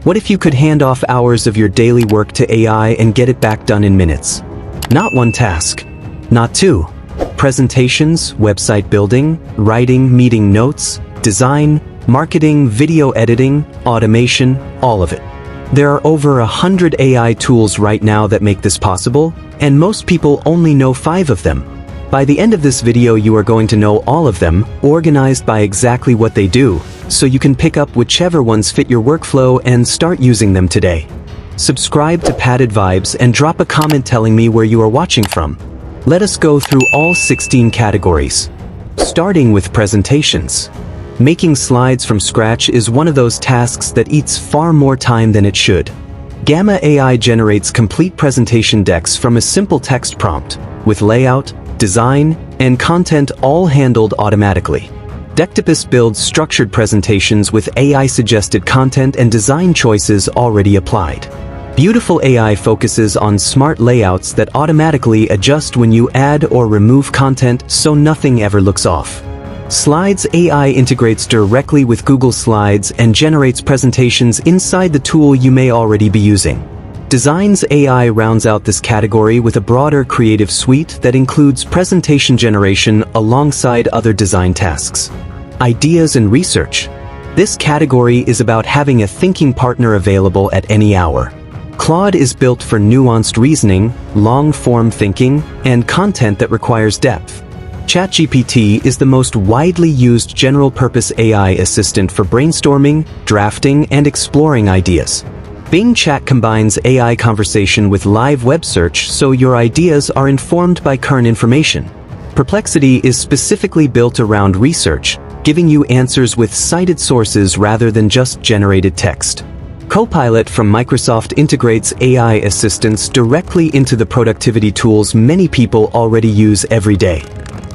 What if you could hand off hours of your daily work to AI and get it back done in minutes? Not one task. Not two. Presentations, website building, writing, meeting notes, design, marketing, video editing, automation, all of it. There are over 100 AI tools right now that make this possible, and most people only know 5 of them. By the end of this video, you are going to know all of them, organized by exactly what they do, so you can pick up whichever ones fit your workflow and start using them today. Subscribe to Padded Vibes and drop a comment telling me where you are watching from. Let us go through all 16 categories. Starting with presentations. Making slides from scratch is one of those tasks that eats far more time than it should. Gamma AI generates complete presentation decks from a simple text prompt, with layout, design, and content all handled automatically. Dectopus builds structured presentations with AI-suggested content and design choices already applied. Beautiful AI focuses on smart layouts that automatically adjust when you add or remove content so nothing ever looks off. Slides AI integrates directly with Google Slides and generates presentations inside the tool you may already be using. Designs AI rounds out this category with a broader creative suite that includes presentation generation alongside other design tasks. Ideas and research. This category is about having a thinking partner available at any hour. Claude is built for nuanced reasoning, long-form thinking, and content that requires depth. ChatGPT is the most widely used general-purpose AI assistant for brainstorming, drafting, and exploring ideas. Bing Chat combines AI conversation with live web search so your ideas are informed by current information. Perplexity is specifically built around research, giving you answers with cited sources rather than just generated text. Copilot from Microsoft integrates AI assistants directly into the productivity tools many people already use every day.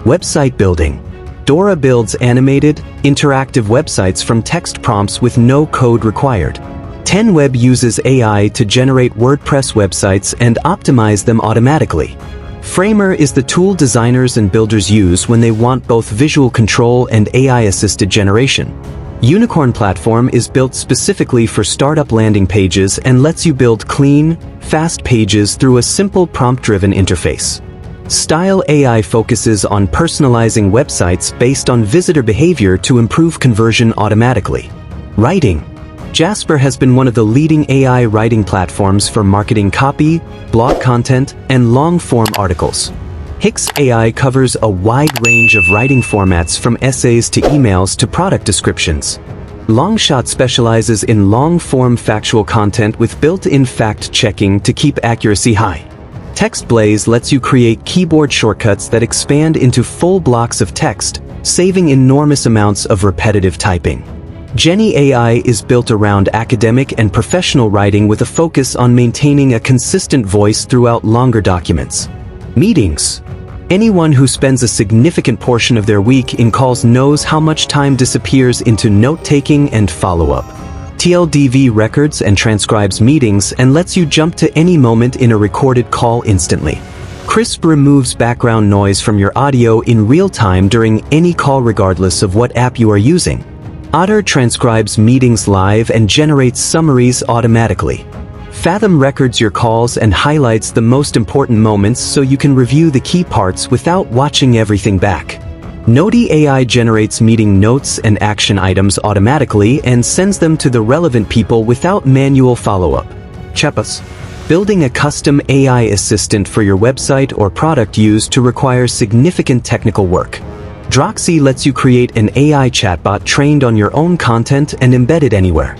Website building. Dora builds animated, interactive websites from text prompts with no code required. 10Web uses AI to generate WordPress websites and optimize them automatically. Framer is the tool designers and builders use when they want both visual control and AI-assisted generation. Unicorn Platform is built specifically for startup landing pages and lets you build clean, fast pages through a simple prompt-driven interface. Style AI focuses on personalizing websites based on visitor behavior to improve conversion automatically. Writing. Jasper has been one of the leading AI writing platforms for marketing copy, blog content, and long-form articles. Hix AI covers a wide range of writing formats from essays to emails to product descriptions. Longshot specializes in long-form factual content with built-in fact-checking to keep accuracy high. TextBlaze lets you create keyboard shortcuts that expand into full blocks of text, saving enormous amounts of repetitive typing. Jenny AI is built around academic and professional writing with a focus on maintaining a consistent voice throughout longer documents. Meetings. Anyone who spends a significant portion of their week in calls knows how much time disappears into note-taking and follow-up. TLDV records and transcribes meetings and lets you jump to any moment in a recorded call instantly. Crisp removes background noise from your audio in real time during any call regardless of what app you are using. Otter transcribes meetings live and generates summaries automatically. Fathom records your calls and highlights the most important moments so you can review the key parts without watching everything back. Noti AI generates meeting notes and action items automatically and sends them to the relevant people without manual follow-up. Chatbots. Building a custom AI assistant for your website or product used to require significant technical work. Droxy lets you create an AI chatbot trained on your own content and embed it anywhere.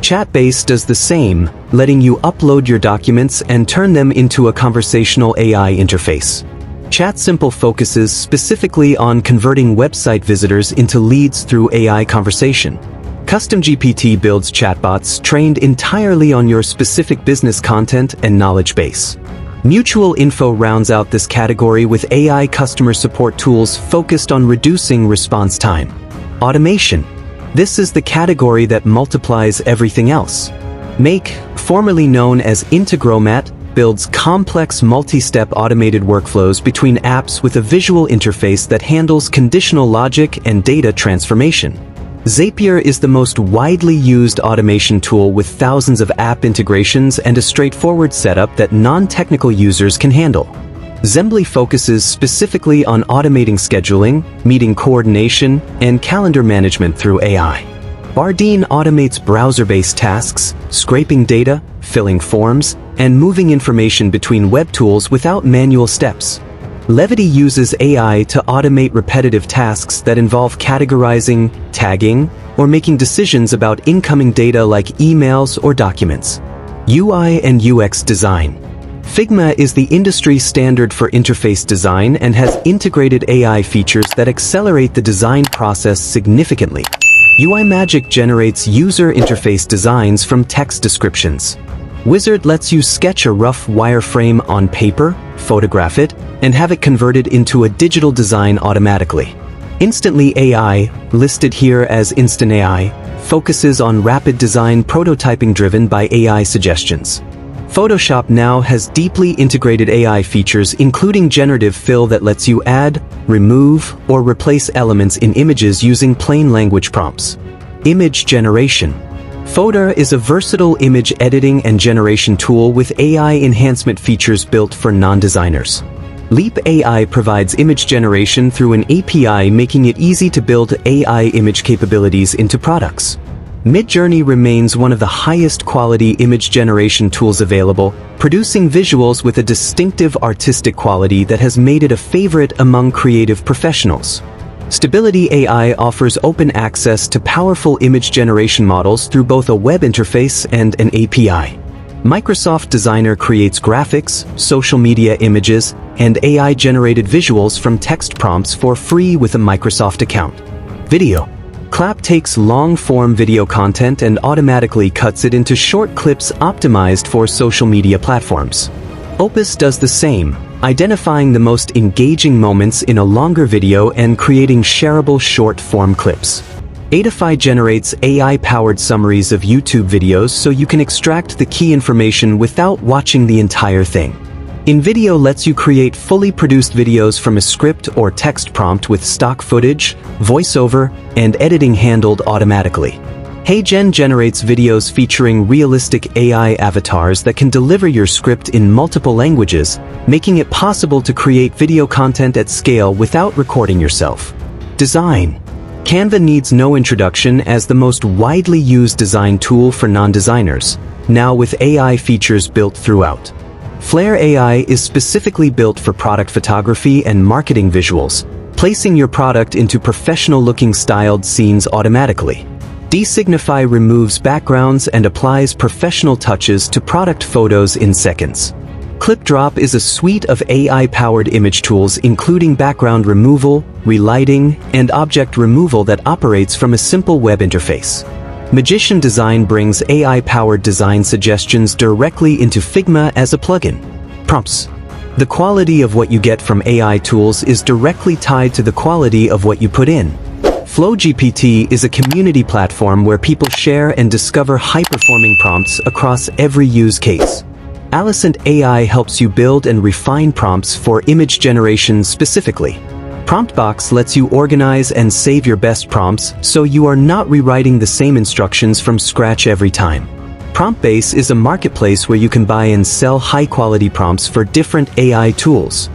Chatbase does the same, letting you upload your documents and turn them into a conversational AI interface. ChatSimple focuses specifically on converting website visitors into leads through AI conversation. CustomGPT builds chatbots trained entirely on your specific business content and knowledge base. Mutual Info rounds out this category with AI customer support tools focused on reducing response time. Automation. This is the category that multiplies everything else. Make, formerly known as Integromat, builds complex multi-step automated workflows between apps with a visual interface that handles conditional logic and data transformation. Zapier is the most widely used automation tool with thousands of app integrations and a straightforward setup that non-technical users can handle. Zembly focuses specifically on automating scheduling, meeting coordination, and calendar management through AI. Bardeen automates browser-based tasks, scraping data, filling forms, and moving information between web tools without manual steps. Levity uses AI to automate repetitive tasks that involve categorizing, tagging, or making decisions about incoming data like emails or documents. UI and UX design. Figma is the industry standard for interface design and has integrated AI features that accelerate the design process significantly. UI Magic generates user interface designs from text descriptions. Wizard lets you sketch a rough wireframe on paper, photograph it, and have it converted into a digital design automatically. Instantly AI, listed here as Instant AI, focuses on rapid design prototyping driven by AI suggestions. Photoshop now has deeply integrated AI features including generative fill that lets you add, remove, or replace elements in images using plain language prompts. Image generation. Fodor is a versatile image editing and generation tool with AI enhancement features built for non-designers. Leap AI provides image generation through an API, making it easy to build AI image capabilities into products. Midjourney remains one of the highest quality image generation tools available, producing visuals with a distinctive artistic quality that has made it a favorite among creative professionals. Stability AI offers open access to powerful image generation models through both a web interface and an API. Microsoft Designer creates graphics, social media images, and AI-generated visuals from text prompts for free with a Microsoft account. Video. Clap takes long-form video content and automatically cuts it into short clips optimized for social media platforms. Opus does the same, identifying the most engaging moments in a longer video and creating shareable short-form clips. Adify generates AI-powered summaries of YouTube videos so you can extract the key information without watching the entire thing. InVideo lets you create fully produced videos from a script or text prompt with stock footage, voiceover, and editing handled automatically. HeyGen generates videos featuring realistic AI avatars that can deliver your script in multiple languages, making it possible to create video content at scale without recording yourself. Design. Canva needs no introduction as the most widely used design tool for non-designers, now with AI features built throughout. Flare AI is specifically built for product photography and marketing visuals, placing your product into professional-looking styled scenes automatically. Designify removes backgrounds and applies professional touches to product photos in seconds. ClipDrop is a suite of AI-powered image tools including background removal, relighting, and object removal that operates from a simple web interface. Magician Design brings AI-powered design suggestions directly into Figma as a plugin. Prompts. The quality of what you get from AI tools is directly tied to the quality of what you put in. FlowGPT is a community platform where people share and discover high-performing prompts across every use case. Alicent AI helps you build and refine prompts for image generation specifically. PromptBox lets you organize and save your best prompts so you are not rewriting the same instructions from scratch every time. PromptBase is a marketplace where you can buy and sell high-quality prompts for different AI tools.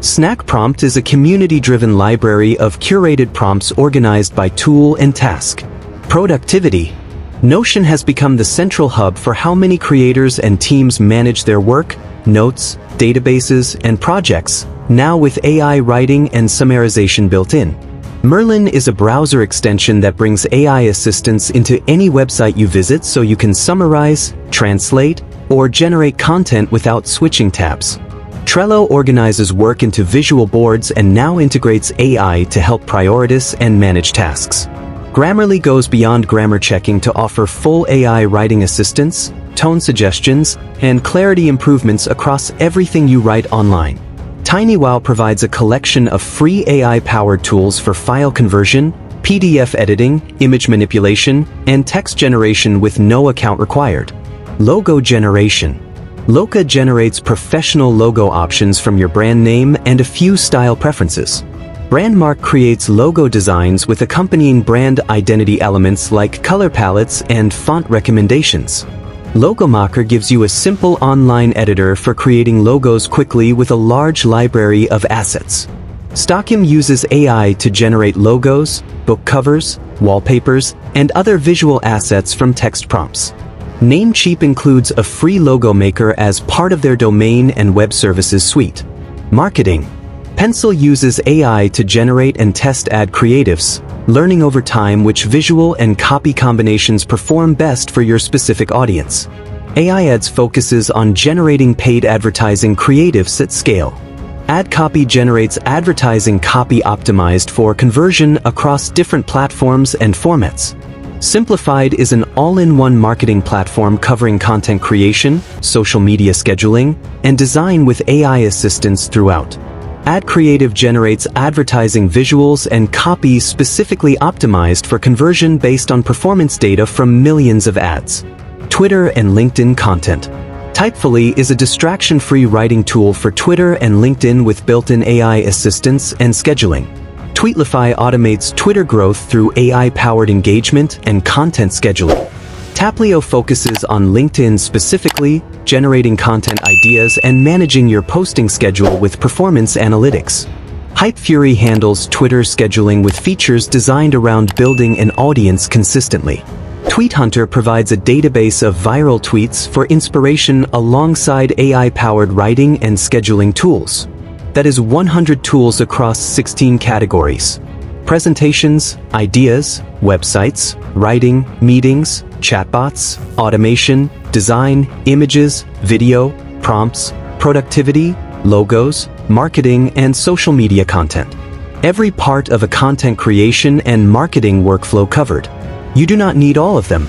Snack Prompt is a community-driven library of curated prompts organized by tool and task. Productivity. Notion has become the central hub for how many creators and teams manage their work, notes, databases, and projects, now with AI writing and summarization built in. Merlin is a browser extension that brings AI assistance into any website you visit so you can summarize, translate, or generate content without switching tabs. Trello organizes work into visual boards and now integrates AI to help prioritize and manage tasks. Grammarly goes beyond grammar checking to offer full AI writing assistance, tone suggestions, and clarity improvements across everything you write online. TinyWow provides a collection of free AI-powered tools for file conversion, PDF editing, image manipulation, and text generation with no account required. Logo generation. Loca generates professional logo options from your brand name and a few style preferences. Brandmark creates logo designs with accompanying brand identity elements like color palettes and font recommendations. Logomaker gives you a simple online editor for creating logos quickly with a large library of assets. Stockium uses AI to generate logos, book covers, wallpapers, and other visual assets from text prompts. Namecheap includes a free logo maker as part of their domain and web services suite. Marketing. Pencil uses AI to generate and test ad creatives, learning over time which visual and copy combinations perform best for your specific audience. AI Ads focuses on generating paid advertising creatives at scale. Ad Copy generates advertising copy optimized for conversion across different platforms and formats. Simplified is an all-in-one marketing platform covering content creation, social media scheduling, and design with AI assistance throughout. Ad Creative generates advertising visuals and copy specifically optimized for conversion based on performance data from millions of ads. Twitter and LinkedIn content. Typefully is a distraction-free writing tool for Twitter and LinkedIn with built-in AI assistance and scheduling. Tweetlify automates Twitter growth through AI-powered engagement and content scheduling. Taplio focuses on LinkedIn specifically, generating content ideas and managing your posting schedule with performance analytics. Hypefury handles Twitter scheduling with features designed around building an audience consistently. Tweet Hunter provides a database of viral tweets for inspiration alongside AI-powered writing and scheduling tools. That is 100 tools across 16 categories. Presentations, ideas, websites, writing, meetings, chatbots, automation, design, images, video, prompts, productivity, logos, marketing, and social media content. Every part of a content creation and marketing workflow covered. You do not need all of them.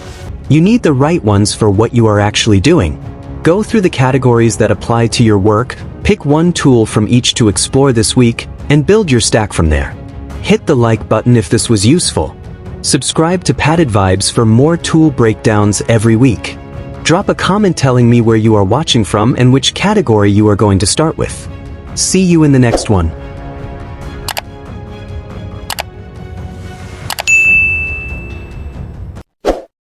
You need the right ones for what you are actually doing. Go through the categories that apply to your work, pick one tool from each to explore this week, and build your stack from there. Hit the like button if this was useful. Subscribe to Padded Vibes for more tool breakdowns every week. Drop a comment telling me where you are watching from and which category you are going to start with. See you in the next one.